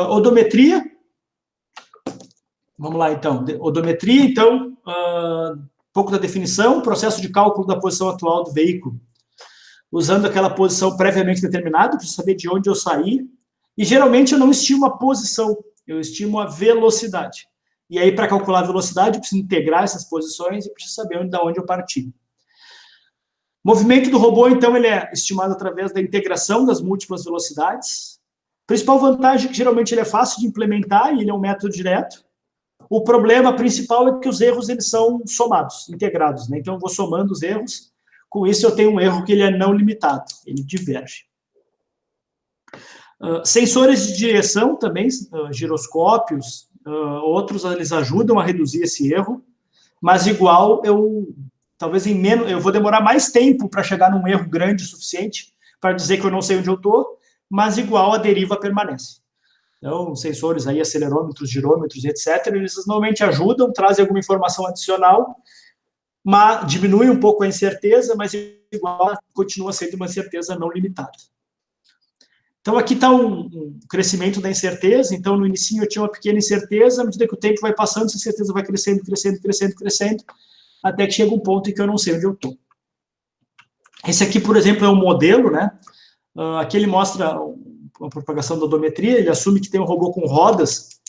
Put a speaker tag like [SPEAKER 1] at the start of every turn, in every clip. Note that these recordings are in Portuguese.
[SPEAKER 1] Odometria. Vamos lá, então. Odometria, então, um pouco da definição, processo de cálculo da posição atual do veículo, usando aquela posição previamente determinada, para saber de onde eu saí. E, geralmente, eu não estimo a posição, eu estimo a velocidade. E aí, para calcular a velocidade, eu preciso integrar essas posições e preciso saber de onde eu parti. O movimento do robô, então, ele é estimado através da integração das múltiplas velocidades. A principal vantagem é que, geralmente, ele é fácil de implementar e ele é um método direto. O problema principal é que os erros eles são somados, integrados, né? Então, eu vou somando os erros. Com isso, eu tenho um erro que ele é não limitado, ele diverge. Sensores de direção também, giroscópios, outros, eles ajudam a reduzir esse erro, mas igual, talvez eu vou demorar mais tempo para chegar num erro grande o suficiente para dizer que eu não sei onde eu estou, mas igual a deriva permanece. Então, sensores aí, acelerômetros, girômetros, etc., eles normalmente ajudam, trazem alguma informação adicional, mas diminui um pouco a incerteza, mas igual continua sendo uma incerteza não limitada. Então, aqui está um crescimento da incerteza. Então, no início eu tinha uma pequena incerteza, à medida que o tempo vai passando, essa incerteza vai crescendo, crescendo, crescendo, crescendo, até que chega um ponto em que eu não sei onde eu estou. Esse aqui, por exemplo, é um modelo, né? Aqui ele mostra a propagação da odometria, ele assume que tem um robô com rodas.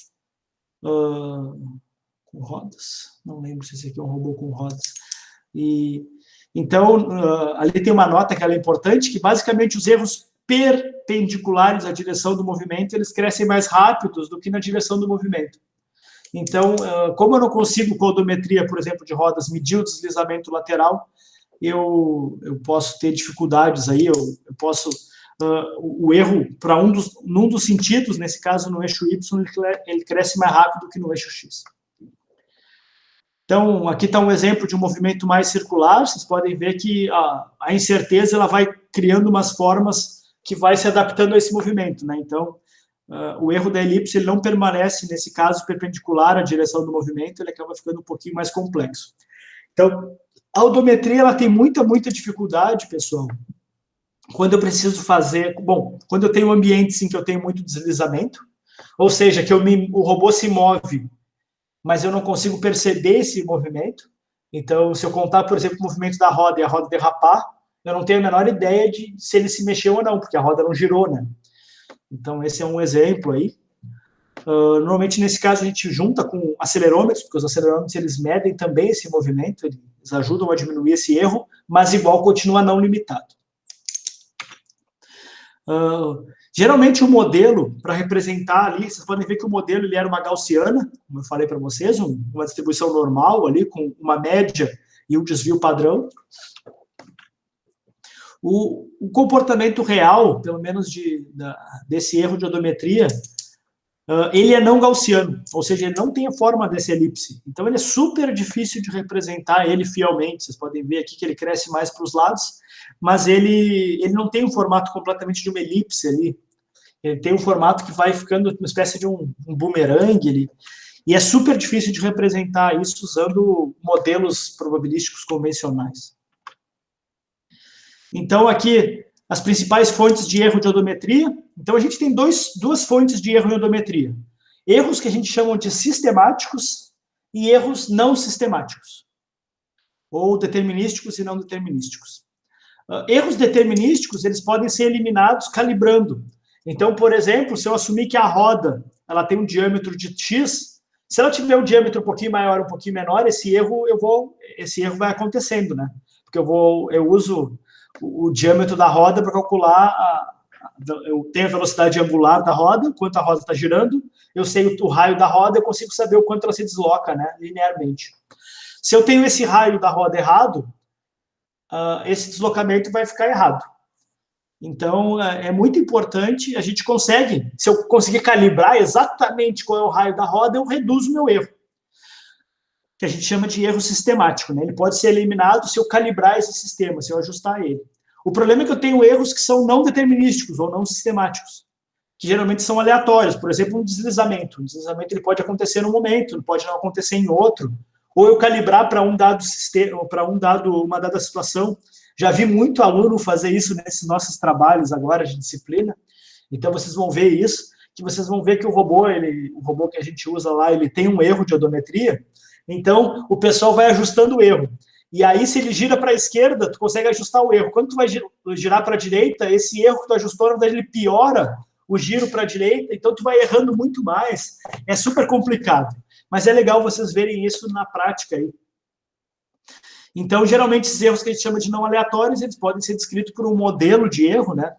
[SPEAKER 1] Com rodas? Não lembro se esse aqui é um robô com rodas. Então, ali tem uma nota que ela é importante, que basicamente os erros perpendiculares à direção do movimento, eles crescem mais rápidos do que na direção do movimento. Então, como eu não consigo, com a odometria, por exemplo, de rodas, medir o deslizamento lateral, eu posso ter dificuldades aí, eu posso... o erro para num dos sentidos, nesse caso no eixo Y, ele cresce mais rápido que no eixo X. Então, aqui está um exemplo de um movimento mais circular. Vocês podem ver que a incerteza ela vai criando umas formas que vai se adaptando a esse movimento, né? Então, o erro da elipse ele não permanece, nesse caso, perpendicular à direção do movimento, ele acaba ficando um pouquinho mais complexo. Então, a odometria ela tem muita dificuldade, pessoal, quando eu preciso fazer... Bom, quando eu tenho ambientes em que eu tenho muito deslizamento, ou seja, que o robô se move, mas eu não consigo perceber esse movimento. Então, se eu contar, por exemplo, o movimento da roda e a roda derrapar, eu não tenho a menor ideia de se ele se mexeu ou não, porque a roda não girou, né? Então, esse é um exemplo aí. Normalmente, nesse caso, a gente junta com acelerômetros, porque os acelerômetros, eles medem também esse movimento, eles ajudam a diminuir esse erro, mas igual continua não limitado. Geralmente o modelo, para representar ali, vocês podem ver que o modelo ele era uma gaussiana, como eu falei para vocês, uma distribuição normal ali, com uma média e um desvio padrão. O comportamento real, pelo menos desse erro de odometria, ele é não gaussiano, ou seja, ele não tem a forma dessa elipse. Então, ele é super difícil de representar ele fielmente. Vocês podem ver aqui que ele cresce mais para os lados, mas ele não tem um formato completamente de uma elipse ali. Ele tem um formato que vai ficando uma espécie de um bumerangue, e é super difícil de representar isso usando modelos probabilísticos convencionais. Então, aqui, as principais fontes de erro de odometria. Então, a gente tem duas fontes de erro em odometria. Erros que a gente chama de sistemáticos e erros não sistemáticos. Ou determinísticos e não determinísticos. Erros determinísticos, eles podem ser eliminados calibrando. Então, por exemplo, se eu assumir que a roda ela tem um diâmetro de X, se ela tiver um diâmetro um pouquinho maior, um pouquinho menor, esse erro vai acontecendo, né? Porque eu uso o diâmetro da roda para calcular, eu tenho a velocidade angular da roda, quanto a roda está girando, eu sei o raio da roda, eu consigo saber o quanto ela se desloca, né, linearmente. Se eu tenho esse raio da roda errado, esse deslocamento vai ficar errado. Então, é muito importante, a gente consegue, se eu conseguir calibrar exatamente qual é o raio da roda, eu reduzo o meu erro, que a gente chama de erro sistemático, né? Ele pode ser eliminado se eu calibrar esse sistema, se eu ajustar ele. O problema é que eu tenho erros que são não determinísticos ou não sistemáticos, que geralmente são aleatórios. Por exemplo, um deslizamento. Um deslizamento ele pode acontecer num momento, pode não acontecer em outro. Ou eu calibrar para um dado sistema, para uma dada situação. Já vi muito aluno fazer isso nesses nossos trabalhos agora de disciplina. Então, vocês vão ver isso, que vocês vão ver que o robô que a gente usa lá, ele tem um erro de odometria, então o pessoal vai ajustando o erro. E aí, se ele gira para a esquerda, tu consegue ajustar o erro. Quando tu vai girar para a direita, esse erro que tu ajustou, na verdade, ele piora o giro para a direita, então tu vai errando muito mais. É super complicado. Mas é legal vocês verem isso na prática aí. Então, geralmente, esses erros que a gente chama de não aleatórios, eles podem ser descritos por um modelo de erro, né?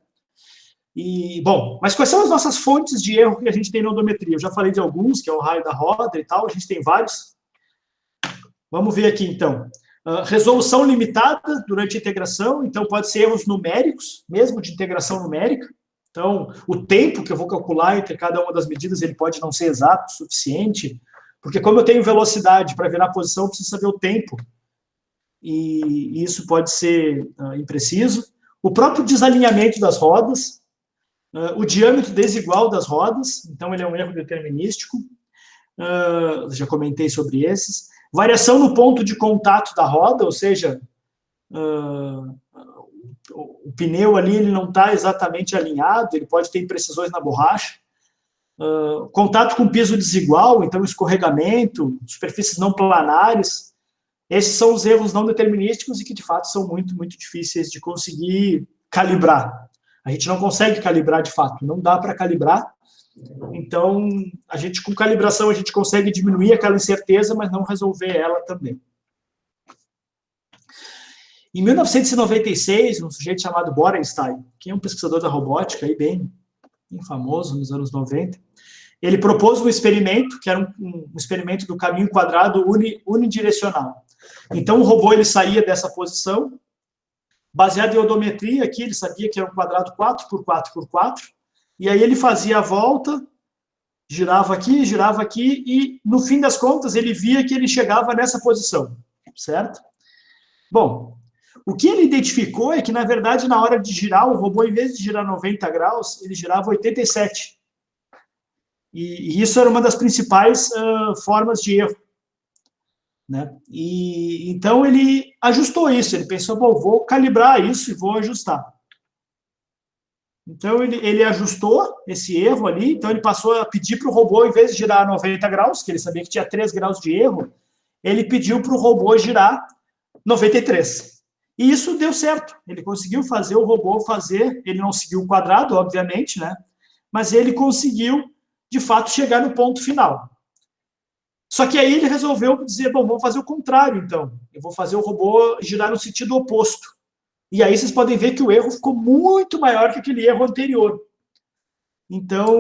[SPEAKER 1] E, bom, mas quais são as nossas fontes de erro que a gente tem na odometria? Eu já falei de alguns, que é o raio da roda e tal, a gente tem vários. Vamos ver aqui, então. Resolução limitada durante a integração, então pode ser erros numéricos, mesmo de integração numérica. Então, o tempo que eu vou calcular entre cada uma das medidas, ele pode não ser exato o suficiente, porque como eu tenho velocidade para virar a posição, eu preciso saber o tempo. E isso pode ser impreciso. O próprio desalinhamento das rodas, o diâmetro desigual das rodas, então ele é um erro determinístico. Já comentei sobre esses. Variação no ponto de contato da roda, ou seja, o pneu ali ele não está exatamente alinhado, ele pode ter imprecisões na borracha. Contato com piso desigual, então escorregamento, superfícies não planares. Esses são os erros não determinísticos e que, de fato, são muito, muito difíceis de conseguir calibrar. A gente não consegue calibrar, de fato, não dá para calibrar. Então, com calibração, a gente consegue diminuir aquela incerteza, mas não resolver ela também. Em 1996, um sujeito chamado Borenstein, que é um pesquisador da robótica, aí bem famoso nos anos 90, ele propôs um experimento, que era um experimento do caminho quadrado unidirecional. Então, o robô ele saía dessa posição, baseado em odometria, aqui ele sabia que era um quadrado 4 por 4 por 4, e aí ele fazia a volta, girava aqui, e no fim das contas ele via que ele chegava nessa posição, certo? Bom, o que ele identificou é que, na verdade, na hora de girar, o robô, em vez de girar 90 graus, ele girava 87. E isso era uma das principais formas de erro. Né? E então ele ajustou isso, ele pensou, bom, vou calibrar isso e vou ajustar. Então ele ajustou esse erro ali, então ele passou a pedir para o robô, em vez de girar 90 graus, que ele sabia que tinha 3 graus de erro, ele pediu para o robô girar 93. E isso deu certo, ele conseguiu fazer o robô fazer, ele não seguiu o quadrado, obviamente, né? Mas ele conseguiu, de fato, chegar no ponto final. Só que aí ele resolveu dizer, bom, vou fazer o contrário, então. Eu vou fazer o robô girar no sentido oposto. E aí vocês podem ver que o erro ficou muito maior que aquele erro anterior. Então,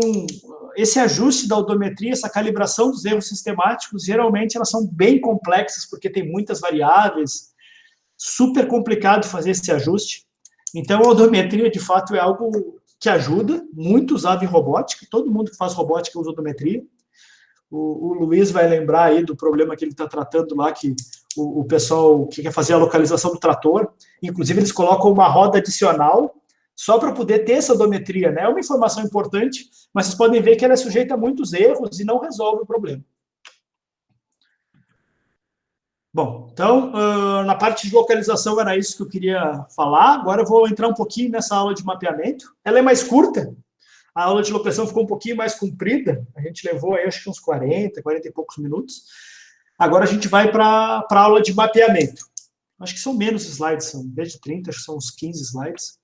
[SPEAKER 1] esse ajuste da odometria, essa calibração dos erros sistemáticos, geralmente elas são bem complexas, porque tem muitas variáveis, super complicado fazer esse ajuste. Então, a odometria, de fato, é algo que ajuda, muito usado em robótica, todo mundo que faz robótica usa odometria. O Luiz vai lembrar aí do problema que ele está tratando lá, que o pessoal que quer fazer a localização do trator, inclusive eles colocam uma roda adicional só para poder ter essa odometria, né? É uma informação importante, mas vocês podem ver que ela é sujeita a muitos erros e não resolve o problema. Bom, então, na parte de localização era isso que eu queria falar. Agora eu vou entrar um pouquinho nessa aula de mapeamento. Ela é mais curta, a aula de localização ficou um pouquinho mais comprida, a gente levou aí acho que uns 40 e poucos minutos. Agora a gente vai para a aula de mapeamento. Acho que são menos slides, são em vez de 30, acho que são uns 15 slides.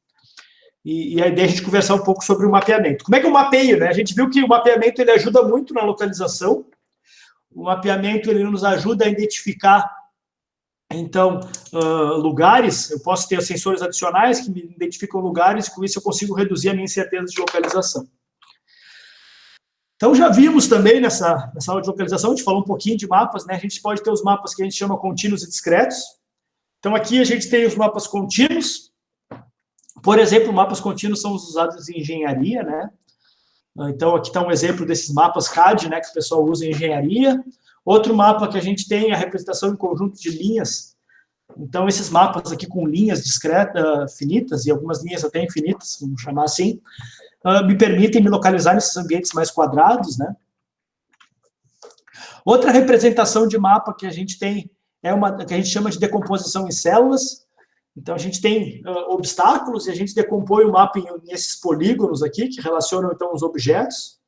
[SPEAKER 1] E a ideia é a gente conversar um pouco sobre o mapeamento. Como é que eu mapeio, né? A gente viu que o mapeamento ele ajuda muito na localização. O mapeamento ele nos ajuda a identificar, então, lugares. Eu posso ter sensores adicionais que me identificam lugares, e com isso eu consigo reduzir a minha incerteza de localização. Então, já vimos também nessa aula de localização, a gente falou um pouquinho de mapas, né? A gente pode ter os mapas que a gente chama contínuos e discretos. Então, aqui a gente tem os mapas contínuos. Por exemplo, mapas contínuos são usados em engenharia, né? Então, aqui está um exemplo desses mapas CAD, né, que o pessoal usa em engenharia. Outro mapa que a gente tem é a representação em conjunto de linhas. Então, esses mapas aqui com linhas discretas, finitas, e algumas linhas até infinitas, vamos chamar assim, me permitem me localizar nesses ambientes mais quadrados, né? Outra representação de mapa que a gente tem é uma que a gente chama de decomposição em células. Então, a gente tem obstáculos e a gente decompõe o mapa nesses polígonos aqui, que relacionam, então, os objetos.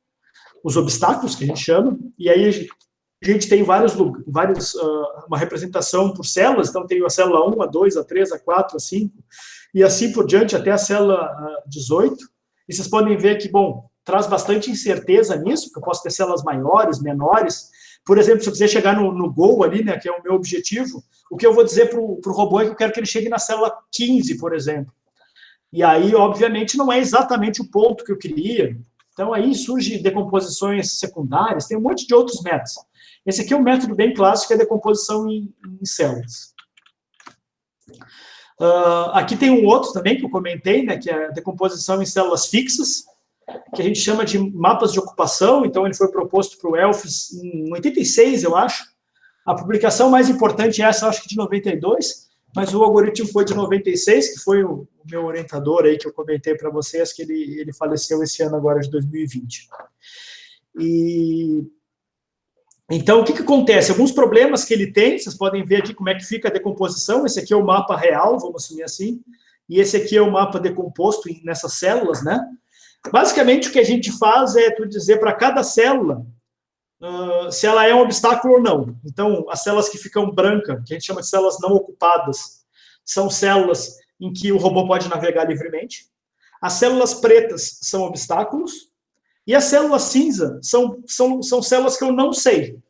[SPEAKER 1] os obstáculos, que a gente chama, e aí a gente tem uma representação por células, então tem a célula 1, a 2, a 3, a 4, a 5, e assim por diante até a célula 18, e vocês podem ver que, bom, traz bastante incerteza nisso, porque eu posso ter células maiores, menores. Por exemplo, se eu quiser chegar no goal ali, né, que é o meu objetivo, o que eu vou dizer para o robô é que eu quero que ele chegue na célula 15, por exemplo. E aí, obviamente, não é exatamente o ponto que eu queria. Então, aí surge decomposições secundárias, tem um monte de outros métodos. Esse aqui é um método bem clássico, que é a decomposição em células. Aqui tem um outro também que eu comentei, né, que é a decomposição em células fixas, que a gente chama de mapas de ocupação. Então, ele foi proposto para o ELFES em 86, eu acho. A publicação mais importante é essa, eu acho que de 92, mas o algoritmo foi de 96, que foi o meu orientador aí, que eu comentei para vocês, que ele faleceu esse ano agora, de 2020. Então, o que acontece? Alguns problemas que ele tem, vocês podem ver aqui como é que fica a decomposição. Esse aqui é o mapa real, vamos assumir assim, e esse aqui é o mapa decomposto nessas células, né? Basicamente, o que a gente faz é dizer para cada célula se ela é um obstáculo ou não. Então, as células que ficam brancas, que a gente chama de células não ocupadas, são células em que o robô pode navegar livremente. As células pretas são obstáculos. E as células cinza são células que eu não sei.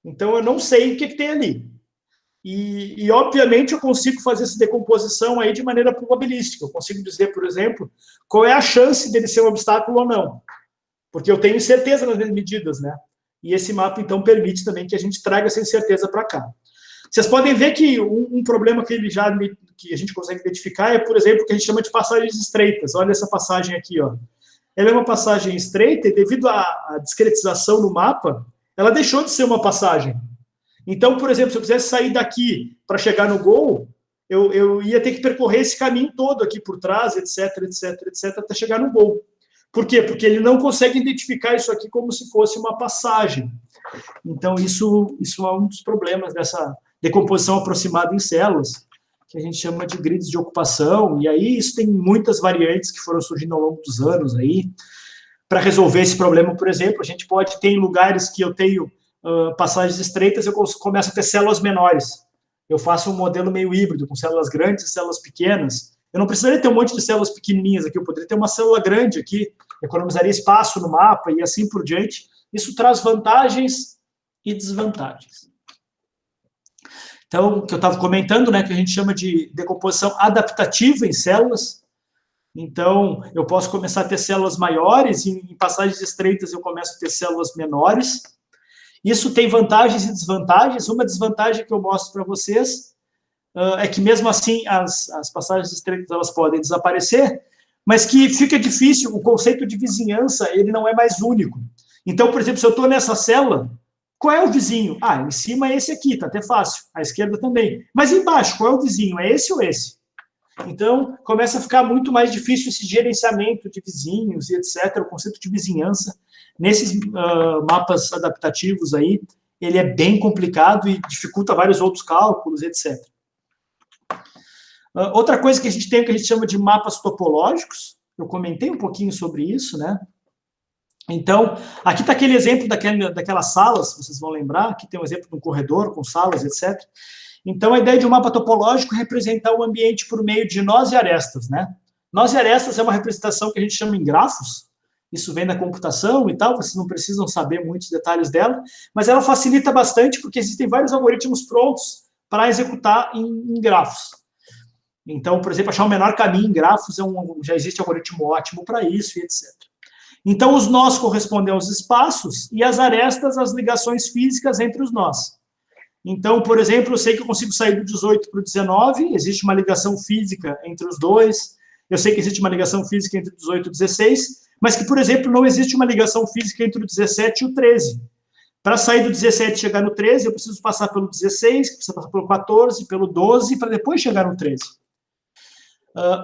[SPEAKER 1] Então, eu não sei o que tem ali. E, obviamente, eu consigo fazer essa decomposição aí de maneira probabilística. Eu consigo dizer, por exemplo, qual é a chance dele ser um obstáculo ou não. Porque eu tenho certeza nas medidas, né? E esse mapa, então, permite também que a gente traga essa incerteza para cá. Vocês podem ver que um problema que a gente consegue identificar é, por exemplo, o que a gente chama de passagens estreitas. Olha essa passagem aqui, ó. Ela é uma passagem estreita e, devido à discretização no mapa, ela deixou de ser uma passagem. Então, por exemplo, se eu quisesse sair daqui para chegar no gol, eu ia ter que percorrer esse caminho todo aqui por trás, etc, até chegar no gol. Por quê? Porque ele não consegue identificar isso aqui como se fosse uma passagem. Então, isso é um dos problemas dessa decomposição aproximada em células, que a gente chama de grids de ocupação, e aí isso tem muitas variantes que foram surgindo ao longo dos anos aí. Para resolver esse problema, por exemplo, a gente pode ter em lugares que eu tenho passagens estreitas, eu começo a ter células menores. Eu faço um modelo meio híbrido, com células grandes e células pequenas. Eu não precisaria ter um monte de células pequenininhas aqui, eu poderia ter uma célula grande aqui, economizaria espaço no mapa e assim por diante. Isso traz vantagens e desvantagens. Então, o que eu estava comentando, né, que a gente chama de decomposição adaptativa em células. Então, eu posso começar a ter células maiores, e em passagens estreitas eu começo a ter células menores. Isso tem vantagens e desvantagens. Uma desvantagem que eu mostro para vocês é que, mesmo assim, as passagens estreitas elas podem desaparecer, mas que fica difícil, o conceito de vizinhança ele não é mais único. Então, por exemplo, se eu estou nessa célula, qual é o vizinho? Ah, em cima é esse aqui, tá até fácil. À esquerda também. Mas embaixo, qual é o vizinho? É esse ou esse? Então, começa a ficar muito mais difícil esse gerenciamento de vizinhos e etc. O conceito de vizinhança, nesses mapas adaptativos aí, ele é bem complicado e dificulta vários outros cálculos, etc. Outra coisa que a gente tem, que a gente chama de mapas topológicos. Eu comentei um pouquinho sobre isso, né? Então, aqui está aquele exemplo daquelas salas, vocês vão lembrar, aqui tem um exemplo de um corredor com salas, etc. Então, a ideia de um mapa topológico é representar o ambiente por meio de nós e arestas, né? Nós e arestas é uma representação que a gente chama em grafos, isso vem da computação e tal, vocês não precisam saber muitos detalhes dela, mas ela facilita bastante porque existem vários algoritmos prontos para executar em grafos. Então, por exemplo, achar o menor caminho em grafos, já existe algoritmo ótimo para isso e etc. Então, os nós correspondem aos espaços e as arestas às ligações físicas entre os nós. Então, por exemplo, eu sei que eu consigo sair do 18 para o 19, existe uma ligação física entre os dois, eu sei que existe uma ligação física entre o 18 e o 16, mas que, por exemplo, não existe uma ligação física entre o 17 e o 13. Para sair do 17 e chegar no 13, eu preciso passar pelo 16, preciso passar pelo 14, pelo 12, para depois chegar no 13.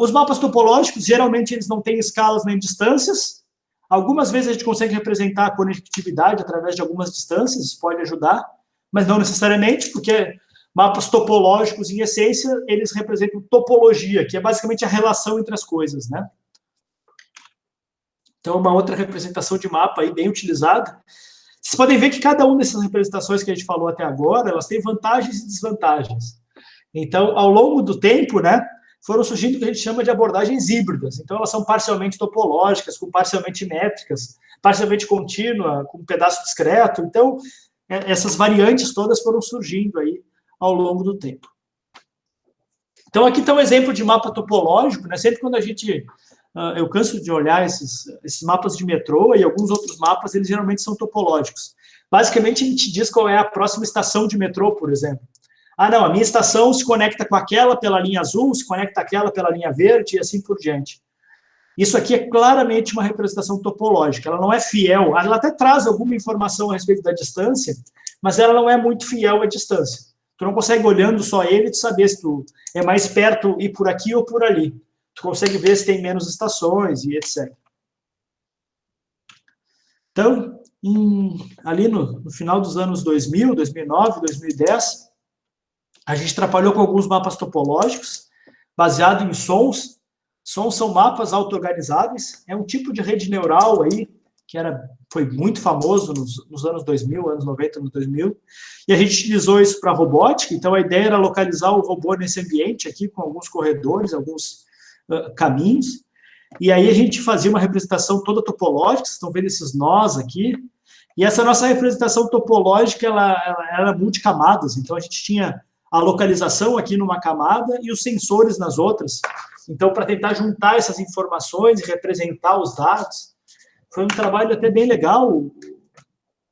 [SPEAKER 1] Os mapas topológicos, geralmente, eles não têm escalas nem distâncias. Algumas vezes a gente consegue representar a conectividade através de algumas distâncias, isso pode ajudar, mas não necessariamente, porque mapas topológicos, em essência, eles representam topologia, que é basicamente a relação entre as coisas, né? Então, uma outra representação de mapa aí bem utilizada. Vocês podem ver que cada uma dessas representações que a gente falou até agora, elas têm vantagens e desvantagens. Então, ao longo do tempo, né, foram surgindo o que a gente chama de abordagens híbridas. Então, elas são parcialmente topológicas, com parcialmente métricas, parcialmente contínua, com um pedaço discreto. Então, essas variantes todas foram surgindo aí ao longo do tempo. Então, aqui está um exemplo de mapa topológico, né? Sempre quando a gente... eu canso de olhar esses mapas de metrô e alguns outros mapas, eles geralmente são topológicos. Basicamente, a gente diz qual é a próxima estação de metrô, por exemplo. Ah, não, a minha estação se conecta com aquela pela linha azul, se conecta aquela pela linha verde e assim por diante. Isso aqui é claramente uma representação topológica, ela não é fiel, ela até traz alguma informação a respeito da distância, mas ela não é muito fiel à distância. Tu não consegue, olhando só ele, saber se tu é mais perto ir por aqui ou por ali. Tu consegue ver se tem menos estações e etc. Então, ali no final dos anos 2000, 2009, 2010, a gente trabalhou com alguns mapas topológicos, baseado em sons. Sons são mapas auto-organizáveis, é um tipo de rede neural aí, que foi muito famoso nos anos 2000, anos 90, anos 2000, e a gente utilizou isso para robótica. Então a ideia era localizar o robô nesse ambiente aqui, com alguns corredores, alguns caminhos, e aí a gente fazia uma representação toda topológica. Vocês estão vendo esses nós aqui, e essa nossa representação topológica, ela era multicamadas. Então a gente tinha a localização aqui numa camada e os sensores nas outras. Então, para tentar juntar essas informações e representar os dados, foi um trabalho até bem legal.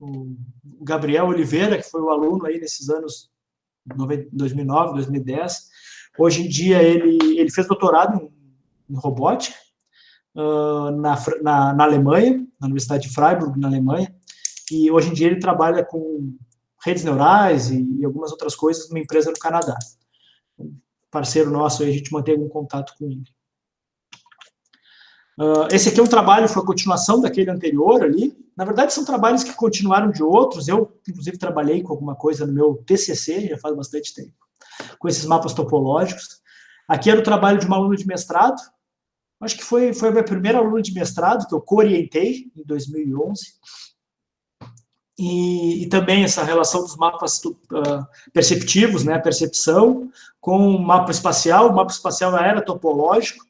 [SPEAKER 1] O Gabriel Oliveira, que foi o aluno aí nesses anos 2009, 2010, hoje em dia ele fez doutorado em robótica na Alemanha, na Universidade de Freiburg, na Alemanha, e hoje em dia ele trabalha com redes neurais e algumas outras coisas numa empresa no Canadá. Parceiro nosso, aí a gente mantém algum contato com ele. Esse aqui é um trabalho, foi a continuação daquele anterior ali. Na verdade, são trabalhos que continuaram de outros. Eu, inclusive, trabalhei com alguma coisa no meu TCC, já faz bastante tempo, com esses mapas topológicos. Aqui era o trabalho de uma aluna de mestrado. Acho que foi a minha primeira aluna de mestrado, que eu co-orientei em 2011. E também essa relação dos mapas perceptivos, né, percepção, com o mapa espacial. O mapa espacial era topológico.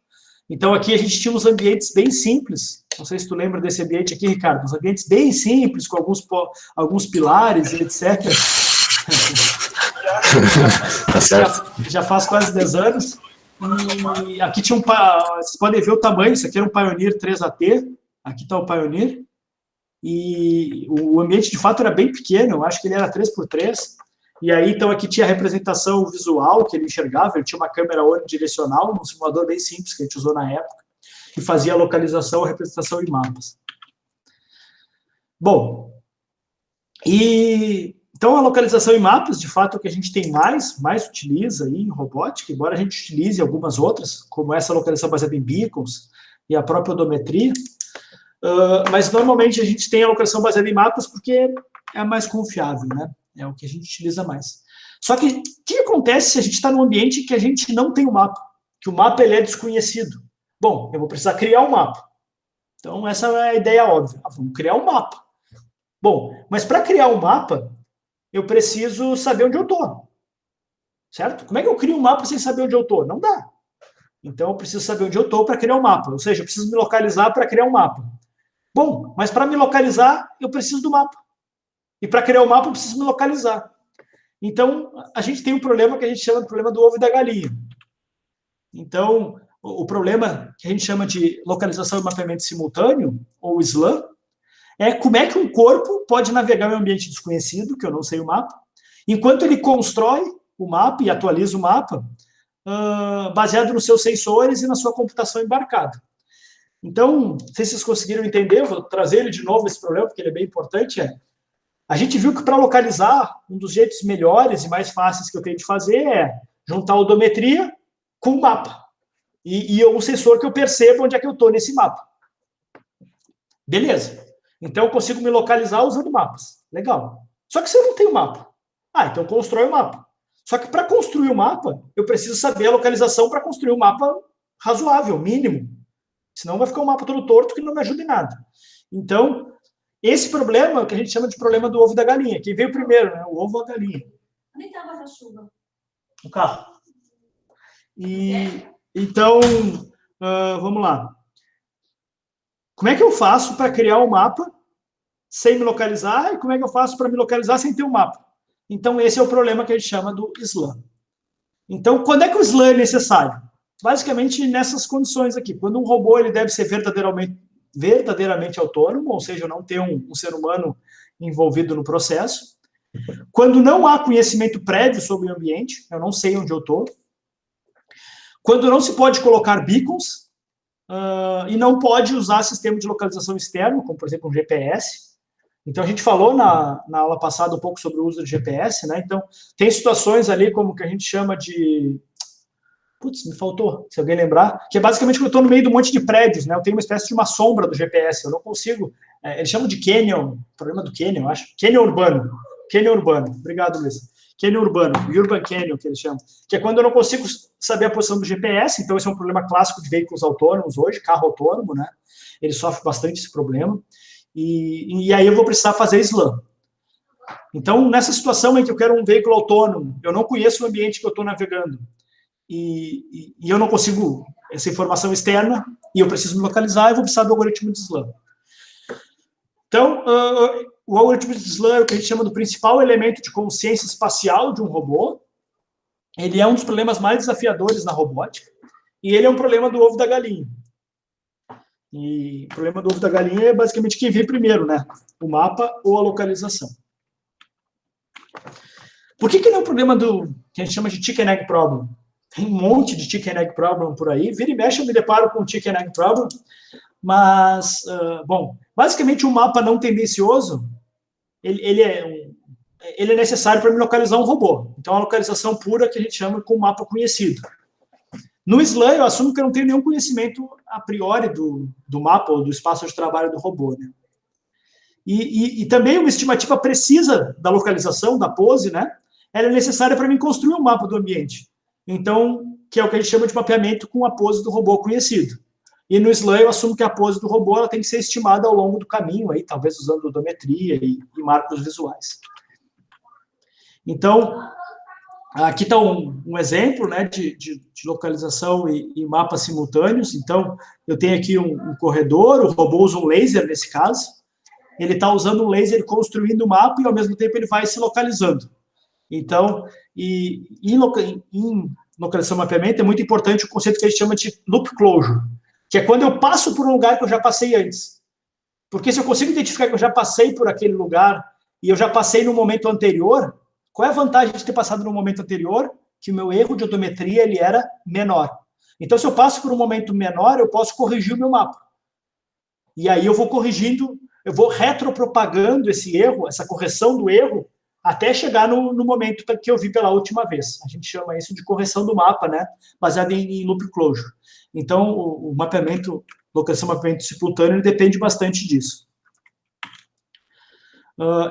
[SPEAKER 1] Então, aqui a gente tinha uns ambientes bem simples. Não sei se tu lembra desse ambiente aqui, Ricardo. Uns ambientes bem simples, com alguns pilares e etc. Tá certo. Já faz quase 10 anos. E aqui tinha vocês podem ver o tamanho. Isso aqui era um Pioneer 3AT. Aqui está o Pioneer. E o ambiente, de fato, era bem pequeno. Eu acho que ele era 3x3. E aí, então, aqui tinha a representação visual que ele enxergava. Ele tinha uma câmera onidirecional, um simulador bem simples que a gente usou na época, que fazia a localização, a representação em mapas. Bom, então a localização em mapas, de fato, é o que a gente tem mais utiliza aí em robótica, embora a gente utilize algumas outras, como essa localização baseada em beacons e a própria odometria. Mas, normalmente, a gente tem a localização baseada em mapas porque é mais confiável, né? É o que a gente utiliza mais. Só que, o que acontece se a gente está num ambiente que a gente não tem o mapa? Que o mapa ele é desconhecido. Bom, eu vou precisar criar um mapa. Então, essa é a ideia óbvia. Vamos criar um mapa. Bom, mas para criar um mapa, eu preciso saber onde eu estou. Certo? Como é que eu crio um mapa sem saber onde eu estou? Não dá. Então, eu preciso saber onde eu estou para criar um mapa. Ou seja, eu preciso me localizar para criar um mapa. Bom, mas para me localizar, eu preciso do mapa. E para criar o mapa, eu preciso me localizar. Então, a gente tem um problema que a gente chama de problema do ovo e da galinha. Então, o problema que a gente chama de localização e mapeamento simultâneo, ou SLAM, é como é que um corpo pode navegar em um ambiente desconhecido, que eu não sei o mapa, enquanto ele constrói o mapa e atualiza o mapa, baseado nos seus sensores e na sua computação embarcada. Então, não sei se vocês conseguiram entender, eu vou trazer ele de novo, esse problema, porque ele é bem importante. A gente viu que para localizar, um dos jeitos melhores e mais fáceis que eu tenho de fazer é juntar a odometria com o mapa. E um sensor que eu perceba onde é que eu estou nesse mapa. Beleza. Então, eu consigo me localizar usando mapas. Legal. Só que se eu não tenho mapa, então constrói o mapa. Só que para construir o mapa, eu preciso saber a localização para construir um mapa razoável, mínimo. Senão vai ficar um mapa todo torto que não me ajuda em nada. Então, esse problema é o que a gente chama de problema do ovo da galinha. Quem veio primeiro, né? O ovo ou a galinha?
[SPEAKER 2] Onde estava a chuva?
[SPEAKER 1] O carro. Então, vamos lá. Como é que eu faço para criar um mapa sem me localizar? E como é que eu faço para me localizar sem ter um mapa? Então, esse é o problema que a gente chama do SLAM. Então, quando é que o SLAM é necessário? Basicamente, nessas condições aqui. Quando um robô ele deve ser verdadeiramente autônomo, ou seja, não ter um ser humano envolvido no processo. Quando não há conhecimento prévio sobre o ambiente, eu não sei onde eu estou. Quando não se pode colocar beacons, e não pode usar sistema de localização externo, como, por exemplo, um GPS. Então, a gente falou na aula passada um pouco sobre o uso do GPS, né? Então, tem situações ali como que a gente chama de... Putz, me faltou, se alguém lembrar, que é basicamente quando eu estou no meio de um monte de prédios, né? Eu tenho uma espécie de uma sombra do GPS, eu não consigo... eles chamam de canyon, problema do canyon, eu acho. Canyon urbano. Obrigado, Luiz. Canyon urbano, Urban Canyon, que eles chamam. Que é quando eu não consigo saber a posição do GPS, então esse é um problema clássico de veículos autônomos hoje, carro autônomo, né? Ele sofre bastante esse problema. E aí eu vou precisar fazer SLAM. Então, nessa situação em que eu quero um veículo autônomo, eu não conheço o ambiente que eu estou navegando, e eu não consigo essa informação externa, e eu preciso me localizar, eu vou precisar do algoritmo de SLAM. Então, o algoritmo de SLAM é o que a gente chama do principal elemento de consciência espacial de um robô. Ele é um dos problemas mais desafiadores na robótica, e ele é um problema do ovo da galinha. E o problema do ovo da galinha é basicamente quem vem primeiro, né? O mapa ou a localização. Por que não é um problema que a gente chama de chicken egg problem? Tem um monte de chicken egg problem por aí. Vira e mexe eu me deparo com o chicken egg problem. Mas, bom, basicamente um mapa não tendencioso, ele é necessário para me localizar um robô. Então, a localização pura que a gente chama com mapa conhecido. No SLAM, eu assumo que eu não tenho nenhum conhecimento a priori do mapa ou do espaço de trabalho do robô, né? E também uma estimativa precisa da localização, da pose, né? Ela é necessária para mim construir um mapa do ambiente. Então, que é o que a gente chama de mapeamento com a pose do robô conhecido. E no SLAM, eu assumo que a pose do robô ela tem que ser estimada ao longo do caminho, aí, talvez usando odometria e marcos visuais. Então, aqui está um exemplo, né, de localização e mapas simultâneos. Então, eu tenho aqui um corredor, o robô usa um laser nesse caso. Ele está usando um laser construindo o mapa e, ao mesmo tempo, ele vai se localizando. Então, em localização e mapeamento, é muito importante o conceito que a gente chama de loop closure, que é quando eu passo por um lugar que eu já passei antes. Porque se eu consigo identificar que eu já passei por aquele lugar e eu já passei no momento anterior, qual é a vantagem de ter passado no momento anterior? Que o meu erro de odometria ele era menor. Então, se eu passo por um momento menor, eu posso corrigir o meu mapa. E aí eu vou corrigindo, eu vou retropropagando esse erro, essa correção do erro, até chegar no momento que eu vi pela última vez. A gente chama isso de correção do mapa, né? Baseado em loop closure. Então, o mapeamento, localização e mapeamento simultâneo, ele depende bastante disso.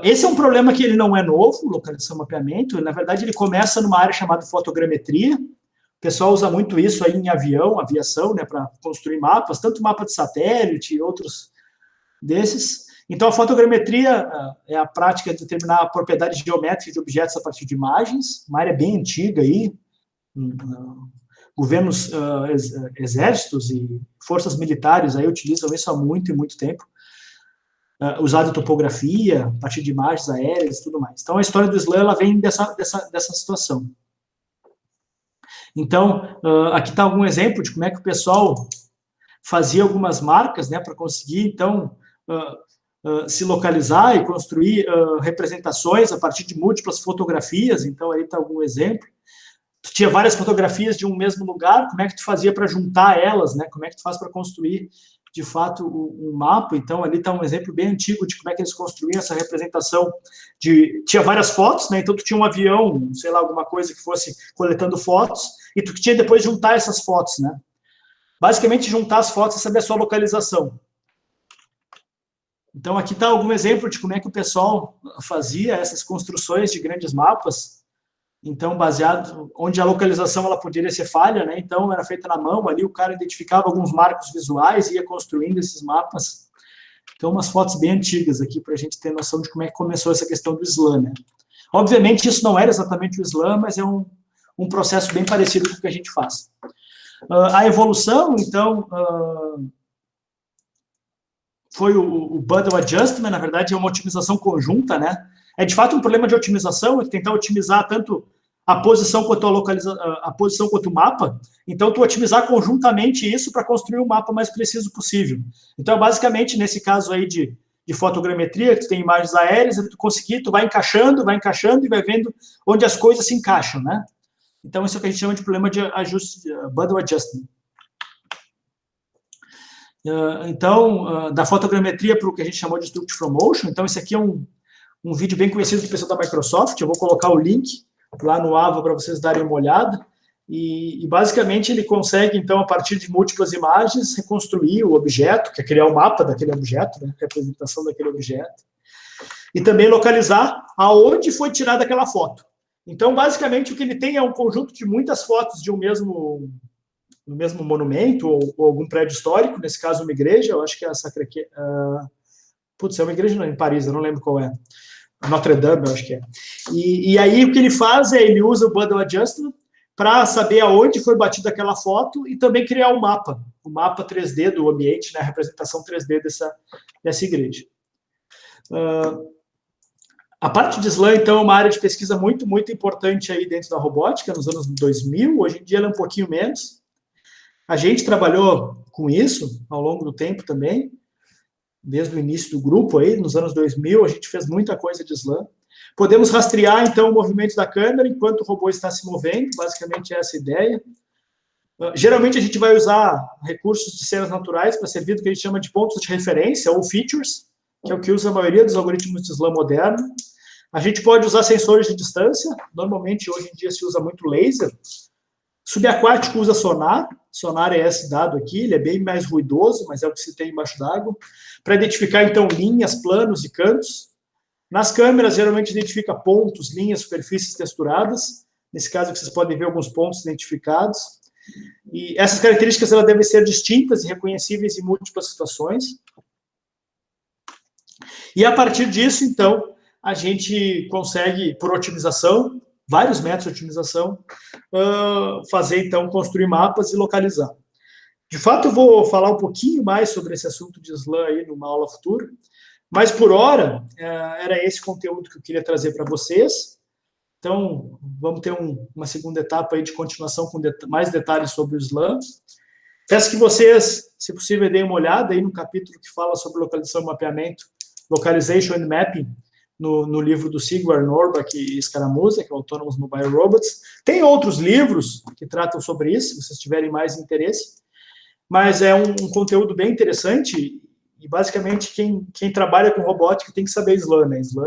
[SPEAKER 1] Esse é um problema que ele não é novo, localização e mapeamento. Na verdade, ele começa numa área chamada fotogrametria. O pessoal usa muito isso aí em aviação, né, para construir mapas, tanto mapa de satélite e outros desses. Então, a fotogrametria é a prática de determinar a propriedade geométrica de objetos a partir de imagens, uma área bem antiga aí, governos, exércitos e forças militares aí utilizam isso há muito e muito tempo, usado topografia, a partir de imagens aéreas e tudo mais. Então, a história do SLAM, ela vem dessa situação. Então, aqui está algum exemplo de como é que o pessoal fazia algumas marcas, né, para conseguir, então, se localizar e construir representações a partir de múltiplas fotografias. Então, aí está algum exemplo. Tu tinha várias fotografias de um mesmo lugar, como é que tu fazia para juntar elas, né? Como é que tu faz para construir, de fato, um mapa? Então, ali está um exemplo bem antigo de como é que eles construíam essa representação tinha várias fotos, né? Então, tu tinha um avião, sei lá, alguma coisa que fosse coletando fotos, e tu tinha depois juntar essas fotos, né? Basicamente, juntar as fotos e saber a sua localização. Então, aqui está algum exemplo de como é que o pessoal fazia essas construções de grandes mapas. Então, baseado, onde a localização ela poderia ser falha, né? Então, era feita na mão, ali o cara identificava alguns marcos visuais e ia construindo esses mapas. Então, umas fotos bem antigas aqui, para a gente ter noção de como é que começou essa questão do Islã, né? Obviamente, isso não era exatamente o Islã, mas é um processo bem parecido com o que a gente faz. A evolução, então, foi o Bundle Adjustment, na verdade, é uma otimização conjunta, né? É, de fato, um problema de otimização, é tentar otimizar tanto a posição quanto a posição quanto o mapa. Então, tu otimizar conjuntamente isso para construir o mapa mais preciso possível. Então, basicamente, nesse caso aí de fotogrametria, que tu tem imagens aéreas, tu vai encaixando e vai vendo onde as coisas se encaixam, né? Então, isso é o que a gente chama de problema de ajuste, Bundle Adjustment. Então, da fotogrametria para o que a gente chamou de Structure from Motion. Então, esse aqui é um vídeo bem conhecido do pessoal da Microsoft. Eu vou colocar o link lá no AVA para vocês darem uma olhada. E, basicamente, ele consegue, então, a partir de múltiplas imagens, reconstruir o objeto, que é criar o mapa daquele objeto, né, representação daquele objeto, e também localizar aonde foi tirada aquela foto. Então, basicamente, o que ele tem é um conjunto de muitas fotos de no mesmo monumento ou algum prédio histórico, nesse caso uma igreja, eu acho que é a Sacré-Cœur, é uma igreja em Paris, eu não lembro qual é, Notre Dame, eu acho que é. E aí o que ele faz é, ele usa o Bundle Adjustment para saber aonde foi batida aquela foto e também criar o mapa 3D do ambiente, né, a representação 3D dessa igreja. A parte de Islã, então, é uma área de pesquisa muito, muito importante aí dentro da robótica, nos anos 2000, hoje em dia ela é um pouquinho menos. A gente trabalhou com isso ao longo do tempo também, desde o início do grupo aí, nos anos 2000, a gente fez muita coisa de Islã. Podemos rastrear, então, o movimento da câmera enquanto o robô está se movendo, basicamente é essa a ideia. Geralmente a gente vai usar recursos de cenas naturais para servir do que a gente chama de pontos de referência, ou features, que é o que usa a maioria dos algoritmos de Islã moderno. A gente pode usar sensores de distância, normalmente hoje em dia se usa muito laser. Subaquático usa sonar é esse dado aqui, ele é bem mais ruidoso, mas é o que se tem embaixo d'água, para identificar, então, linhas, planos e cantos. Nas câmeras, geralmente identifica pontos, linhas, superfícies texturadas, nesse caso vocês podem ver alguns pontos identificados, e essas características elas devem ser distintas e reconhecíveis em múltiplas situações. E a partir disso, então, a gente consegue, por otimização, vários métodos de otimização, fazer, então, construir mapas e localizar. De fato, eu vou falar um pouquinho mais sobre esse assunto de Islã aí numa aula futura, mas, por hora, era esse conteúdo que eu queria trazer para vocês. Então, vamos ter uma segunda etapa aí de continuação com mais detalhes sobre o Islã. Peço que vocês, se possível, deem uma olhada aí no capítulo que fala sobre localização e mapeamento, Localization and Mapping, no livro do Sigvard Norbach e Scaramuza, que é o Autonomous Mobile Robots. Tem outros livros que tratam sobre isso, se vocês tiverem mais interesse, mas é um conteúdo bem interessante e, basicamente, quem trabalha com robótica tem que saber Islã, né? Islã